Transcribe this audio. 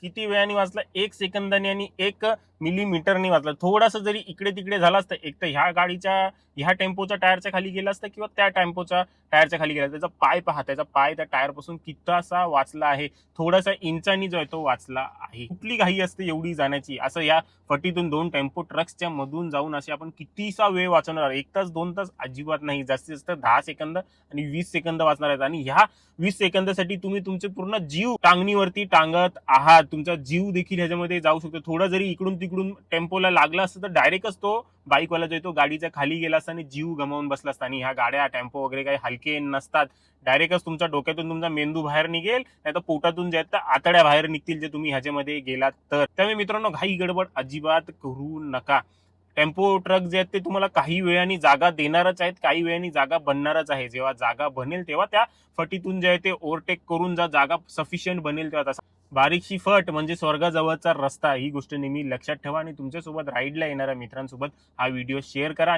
किती वेळाने वाचला? 1 सेकंदाने आणि 1 मिलीमीटरने वाचला. थोडासा जरी इकडे तिकडे झाला असता, एक तर ह्या टेम्पोच्या टायरच्या खाली गेला असता किंवा त्या टेम्पोच्या टायरच्या खाली गेला. त्याचा पाय पहा, त्याचा पाय त्या टायर पासून कितासा वाचला आहे. थोडासा इंचानी जो आहे तो वाचला आहे. कुठली घाई असते एवढी जाण्याची? असं या फटीतून 2 टेम्पो ट्रक्सच्या मधून जाऊन असे आपण कितीसा वेळ वाचवणार? 1 तास 2 तास अजिबात नाही. जास्तीत जास्त 10 सेकंद आणि 20 सेकंद वाचणार आहेत. आणि ह्या 20 सेकंदासाठी तुम्ही तुमचे पूर्ण जीव टांगणीवरती टांगत आहात. तुमचा जीव देखील ह्याच्यामध्ये जाऊ शकतो. थोडा जरी इकडून तिकडून टेम्पोला लागला असतं तर डायरेक्टच तो बाईकवाला जो आहे तो गाडीच्या खाली गेला असता आणि जीव गमावून बसला असता. आणि ह्या गाड्या टेम्पो वगैरे काही हलके नसतात. डायरेक्टच तुमच्या डोक्यातून तुमचा मेंदू बाहेर निघेल, नाही तर पोटातून जे आहेत आतड्या बाहेर निघतील जे तुम्ही ह्याच्यामध्ये गेलात तर. त्यामुळे मित्रांनो, घाई गडबड अजिबात करू नका. टेम्पो ट्रक जे आहेत ते तुम्हाला काही वेळाने जागा देणारच आहेत, काही वेळाने जागा बनणारच आहे. जेव्हा जागा बनेल तेव्हा त्या फटीतून जे आहे ते ओव्हरटेक करून जागा सफिशियंट बनेल तेव्हा तसा. बारीकशी फट म्हणजे स्वर्गाजवळचा रस्ता, ही गोष्ट नेहमी लक्षात ठेवा. आणि तुमच्यासोबत राईडला येणाऱ्या मित्रांसोबत हा व्हिडिओ शेअर करा.